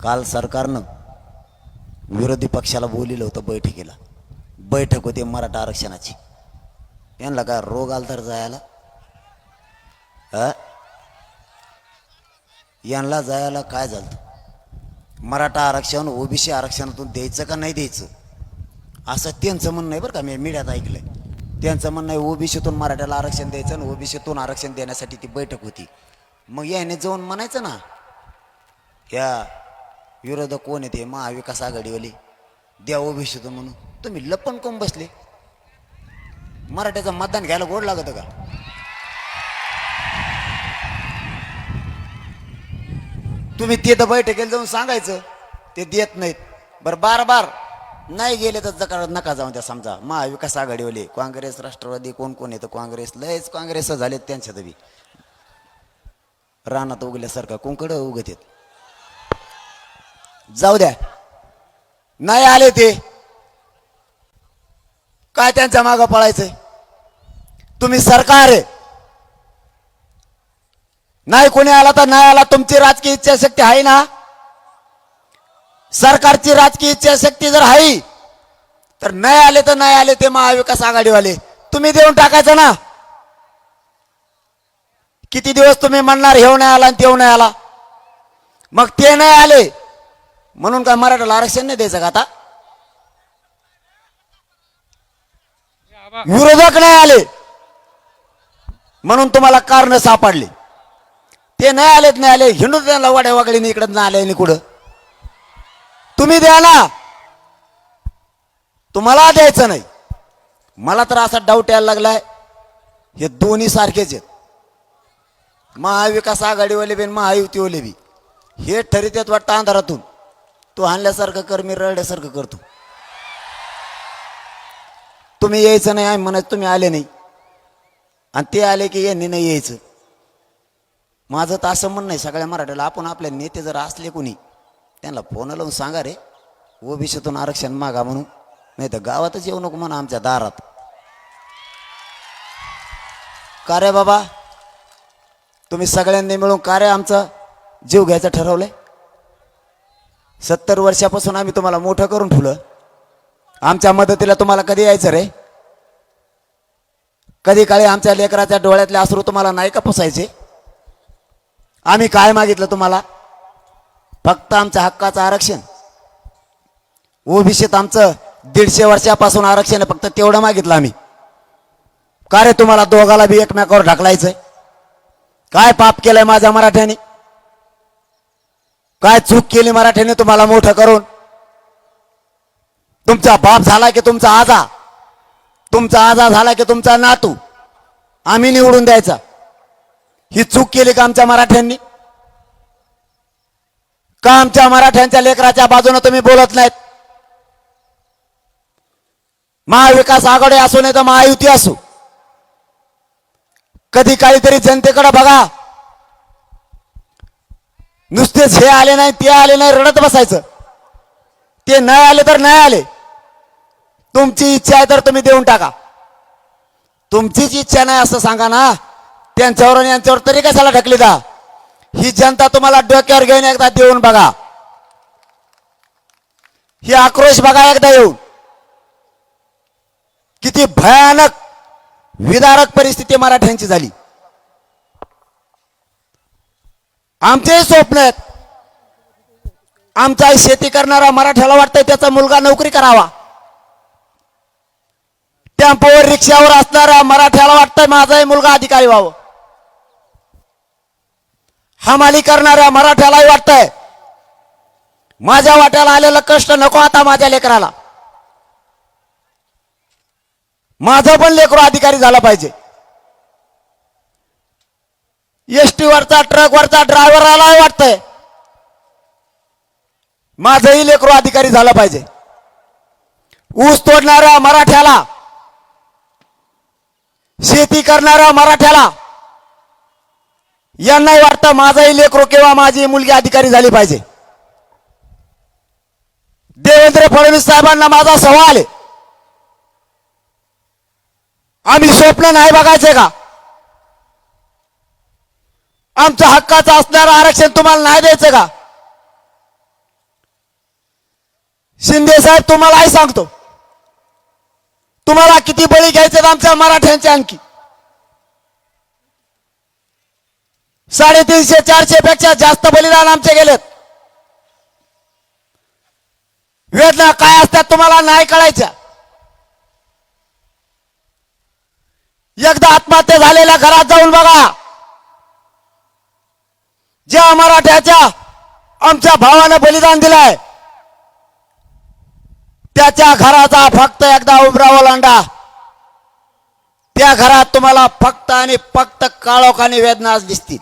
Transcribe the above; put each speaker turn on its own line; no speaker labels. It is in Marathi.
काल सरकारनं विरोधी पक्षाला बोलिलं होतं बैठकीला. बैठक होती मराठा आरक्षणाची. यांना काय रोग आला तर जायला, यांना जायला काय झालं? मराठा आरक्षण ओबीसी आरक्षणातून द्यायचं का नाही द्यायचं असं त्यांचं म्हणणं आहे. बरं का, मी मीडियात ऐकलंय. त्यांचं म्हणणं आहे ओबीसीतून मराठ्याला आरक्षण द्यायचं आणि ओबीसीतून आरक्षण देण्यासाठी ती बैठक होती. मग याने जाऊन म्हणायचं ना, या विरोधक कोण येते महाविकास आघाडीवाली, द्या ओबीसीतून म्हणून. तुम्ही लपण कोण बसले? मराठ्याचं मतदान घ्यायला गोड लागत का? तुम्ही तिथं बैठकीला जाऊन सांगायचं, ते देत नाहीत. बरं बार बार नाही गेले तर जका नका जाऊन द्या. समजा महाविकास आघाडीवाले, काँग्रेस राष्ट्रवादी कोण कोण येतं, काँग्रेस लयच काँग्रेस झालेत त्यांच्यात बी. रानात उगल्यासारखं कोणकडं उगत येत. जाऊ द्या, नाही आले ते काय त्यांच्या मागं पळायचंय? तुम्ही सरकार आहे, नाही कोणी आला तर नाही आला. तुमची राजकीय इच्छाशक्ती आहे ना? सरकारची राजकीय इच्छाशक्ती जर आहे तर नाही आले तर नाही आले ते महाविकास आघाडीवाले, तुम्ही देऊन टाकायचं ना. किती दिवस तुम्ही म्हणणार हेव नाही आला आणि तेव नाही आला? मग ते नाही आले म्हणून काय मराठाला आरक्षण नाही द्यायचं का आता? विरोधक नाही आले म्हणून तुम्हाला कारण सापडले. ते नाही आलेत, नाही आले हिंडून त्यांना वाड्या वागडीने इकडं नाही आले कुठं. तुम्ही द्या ना, तुम्हाला द्यायचं नाही. मला तर असा डाऊट यायला लागलाय, हे दोन्ही सारखेच आहेत. महाविकास आघाडीवाले बी महायुतीवाले बी हे ठरवतात वाटतं अंधारातून. तू आणल्यासारखं कर, मी रडल्यासारखं करतो. तुम्ही यायचं नाही आम्ही म्हणत, तुम्ही आले नाही आणि ते आले की यांनी नाही यायचं. माझं तर असं म्हणणं आहे सगळ्या मराठ्याला, आपण आपले नेते जर असले कोणी त्यांना फोन लावून सांगा रे ओबीसीतून आरक्षण मागा म्हणून, नाही तर गावातच येऊ नको म्हणा आमच्या दारात. का रे बाबा, तुम्ही सगळ्यांनी मिळून का रे आमचा जीव घ्यायचं ठरवलंय? 70 वर्षापासून आम्ही तुम्हाला मोठं करून ठेवलं. आमच्या मदतीला तुम्हाला कधी यायचं रे? कधी काळी आमच्या लेकराच्या डोळ्यातले अश्रू तुम्हाला नाही का पुसायचे? आम्ही काय मागितलं तुम्हाला? फक्त आमच्या हक्काचं आरक्षण. ओबीसीत आमचं 150 वर्षापासून आरक्षण आहे, फक्त तेवढं मागितलं आम्ही. का रे तुम्हाला दोघाला बी एकमेकावर ढकलायचंय? काय पाप केलंय माझ्या मराठ्याने? काय चूक केली मराठ्याने तुम्हाला मोठं करून? तुमचा बाप झाला की तुमचा आजा, तुमचा आजा झाला की तुमचा नातू आम्ही निवडून द्यायचा. ही चूक केली का आमच्या मराठ्यांनी? का आमच्या मराठ्यांच्या लेकराच्या बाजूने तुम्ही बोलत नाहीत? महाविकास आघाडी असो नाही तर महायुती असो, कधी काहीतरी जनतेकडे बघा. नुसतेच हे आले नाही ते आले नाही रडत बसायचं. ते नाही आले तर नाही आले, तुमची इच्छा आहे तर तुम्ही देऊन टाका. तुमचीच इच्छा नाही असं सांगा ना. त्यांच्यावर आणि यांच्यावर तरी कशाला ढकली दा? ही जनता तुम्हाला डोक्यावर घेऊन एकदा देऊन बघा. ही आक्रोश बघा एकदा येऊन. किती भयानक विदारक परिस्थिती मराठ्यांची झाली. आमचेही स्वप्न आहेत. आमचा शेती करणारा मराठ्याला वाटतंय त्याचा मुलगा नोकरी करावा. टेम्पोवर रिक्षावर असणारा मराठ्याला वाटतंय माझाही मुलगा अधिकारी व्हावं. हमाली करणाऱ्या मराठ्यालाही वाटतंय माझ्या वाट्याला आलेलं कष्ट नको आता माझ्या लेकराला. माझं पण लेकरू अधिकारी झाला पाहिजे. एसटी वरचा ट्रक वरचा ड्रायव्हरला वाटतंय माझंही लेकरू अधिकारी झाला पाहिजे. ऊस तोडणाऱ्या मराठ्याला, शेती करणाऱ्या मराठ्याला यांनाही वाटतं माझंही लेकरू किंवा माझी मुलगी अधिकारी झाली पाहिजे. देवेंद्र फडणवीस साहेबांना माझा सवाल आहे, आम्ही स्वप्न नाही बघायचे का? आमच्या हक्काचं असणारं आरक्षण तुम्हाला नाही द्यायचं का? शिंदे साहेब तुम्हालाही सांगतो, तुम्हाला किती बळी घ्यायचे आमच्या मराठ्यांचे, आणखी 350-400 पेक्षा जास्त बलिदान आमचे गेलेत. वेदना काय असतात तुम्हाला नाही कळायच्या. एकदा आत्महत्या झालेल्या घरात जाऊन बघा. ज्या मराठ्याच्या आमच्या भावानं बलिदान दिलंय त्याच्या घराचा फक्त एकदा उभरा ओलांडा, त्या घरात तुम्हाला फक्त आणि फक्त काळोखाने वेदना दिसतील.